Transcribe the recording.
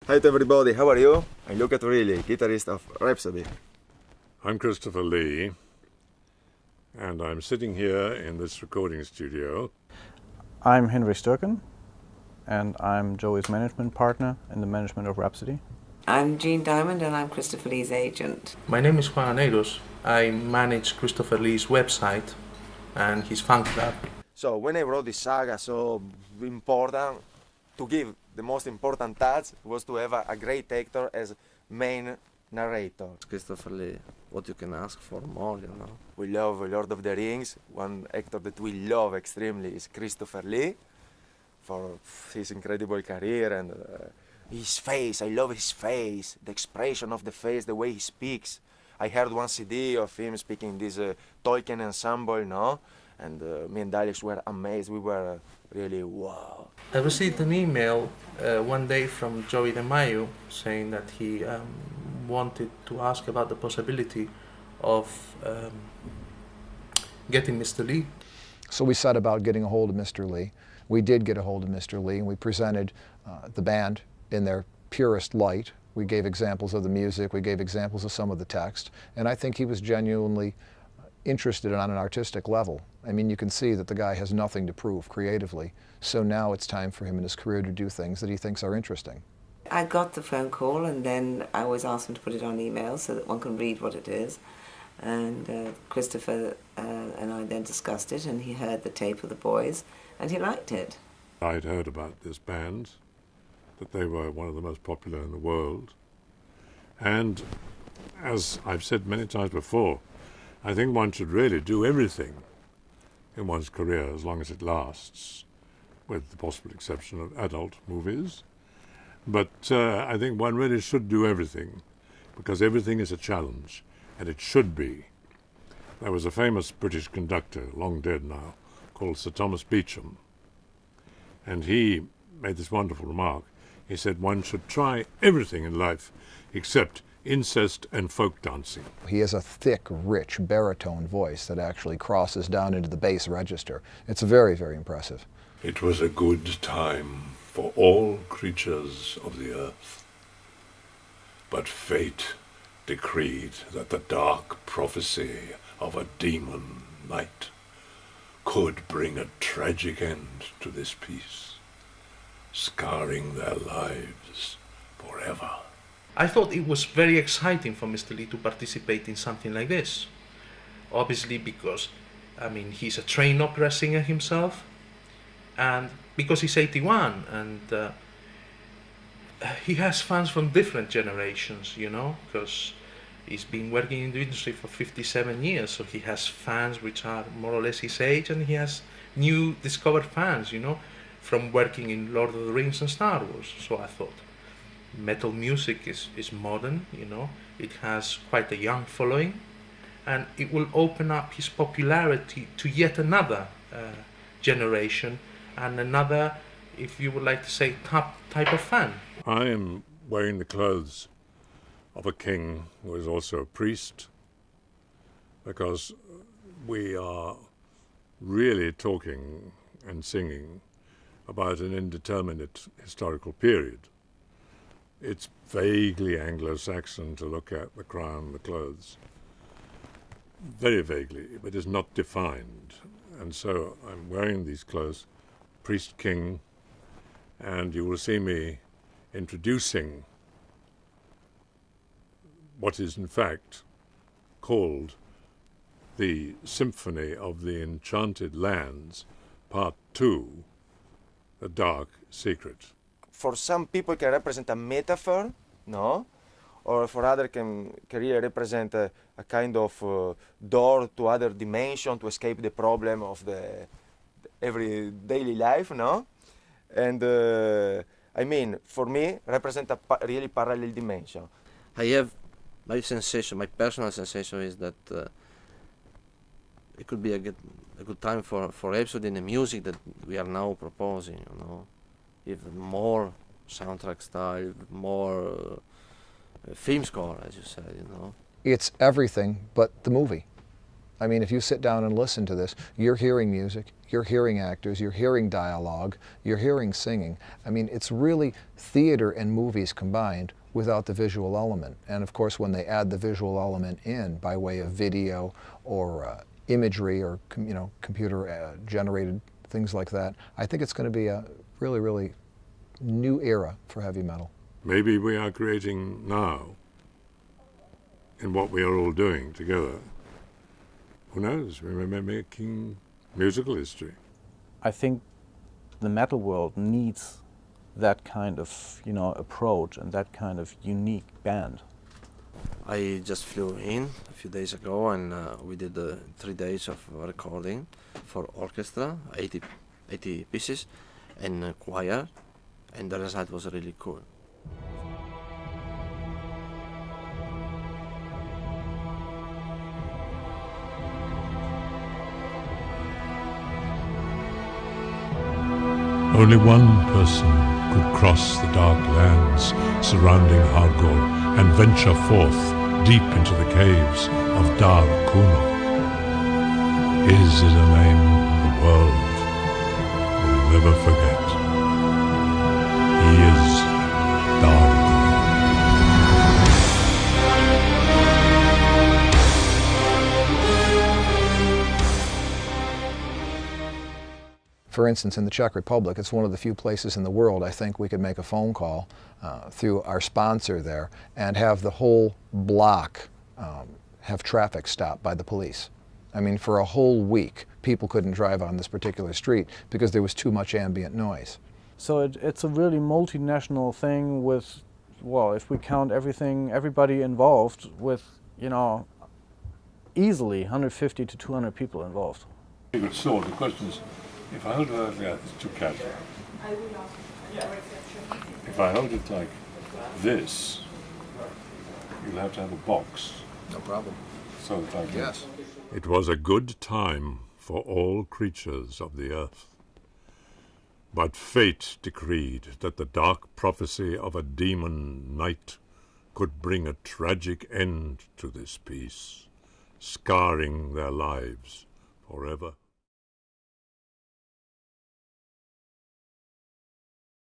Hi to everybody, how are you? I'm Luca Turilli, guitarist of Rhapsody. I'm Christopher Lee, and I'm sitting here in this recording studio. I'm Henry Sturken, and I'm Joey's management partner in the management of Rhapsody. I'm Jean Diamond, and I'm Christopher Lee's agent. My name is Juan Aneiros. I manage Christopher Lee's website and his fan club. So when I wrote this saga so important, to give the most important touch was to have a great actor as main narrator. Christopher Lee, what you can ask for more, you know. We love Lord of the Rings. One actor that we love extremely is Christopher Lee for his incredible career and his face. I love his face, the expression of the face, the way he speaks. I heard one CD of him speaking this Tolkien ensemble, no? And me and Alex were amazed. We were really wow. I received an email one day from Joey DeMaio saying that he wanted to ask about the possibility of getting Mr. Lee. So we set about getting a hold of Mr. Lee. We did get a hold of Mr. Lee, and we presented the band in their purest light. We gave examples of the music, we gave examples of some of the text, and I think he was genuinely interested on an artistic level. I mean, you can see that the guy has nothing to prove creatively, so now it's time for him in his career to do things that he thinks are interesting. I got the phone call, and then I always ask him to put it on email so that one can read what it is. And Christopher and I then discussed it, and he heard the tape of the boys, and he liked it. I'd heard about this band, that they were one of the most popular in the world. And as I've said many times before, I think one should really do everything in one's career as long as it lasts, with the possible exception of adult movies. But I think one really should do everything, because everything is a challenge, and it should be. There was a famous British conductor, long dead now, called Sir Thomas Beecham, and he made this wonderful remark. He said one should try everything in life except incest and folk dancing. He has a thick, rich baritone voice that actually crosses down into the bass register. It's very, very impressive. It was a good time for all creatures of the earth. But fate decreed that the dark prophecy of a demon night could bring a tragic end to this piece, scarring their lives forever. I thought it was very exciting for Mr. Lee to participate in something like this. Obviously because, I mean, he's a trained opera singer himself, and because he's 81, and he has fans from different generations, you know, because he's been working in the industry for 57 years, so he has fans which are more or less his age, and he has new discovered fans, you know, from working in Lord of the Rings and Star Wars. So I thought, metal music is modern, you know, it has quite a young following, and it will open up his popularity to yet another generation and another, if you would like to say, type of fan. I am wearing the clothes of a king who is also a priest, because we are really talking and singing about an indeterminate historical period. It's vaguely Anglo-Saxon to look at the crown, the clothes, very vaguely, but it's not defined. And so I'm wearing these clothes, priest king, and you will see me introducing what is in fact called the Symphony of the Enchanted Lands, Part 2, The Dark Secret. For some people it can represent a metaphor, no? Or for others can really represent a kind of door to other dimension to escape the problem of the every daily life, no? And I mean, for me, represent a really parallel dimension. I have my sensation, my personal sensation is that it could be a good time for Rhapsody in the music that we are now proposing, you know. Even more soundtrack style, more film score, as you said, you know. It's everything but the movie. I mean, if you sit down and listen to this, you're hearing music, you're hearing actors, you're hearing dialogue, you're hearing singing. I mean, it's really theater and movies combined without the visual element. And of course, when they add the visual element in by way of video or imagery or computer generated things like that, I think it's going to be a really, really new era for heavy metal. Maybe we are creating now, in what we are all doing together, who knows, we may be making musical history. I think the metal world needs that kind of, approach and that kind of unique band. I just flew in a few days ago, and we did 3 days of recording for orchestra, 80 pieces, and choir, and the result was really cool. Only one person could cross the dark lands surrounding Hargol and venture forth deep into the caves of Dar Kuno. His is a name the world will never forget. He is Dar Kuno. For instance, in the Czech Republic, it's one of the few places in the world I think we could make a phone call through our sponsor there and have the whole block have traffic stopped by the police. I mean, for a whole week, people couldn't drive on this particular street because there was too much ambient noise. So it's a really multinational thing with, well, if we count everybody involved with, easily 150 to 200 people involved. So the question is, if I hold it like that, it's too casual. If I hold it like this, you'll have to have a box. No problem. So it's like Yes. It was a good time for all creatures of the earth. But fate decreed that the dark prophecy of a demon night could bring a tragic end to this peace, scarring their lives forever.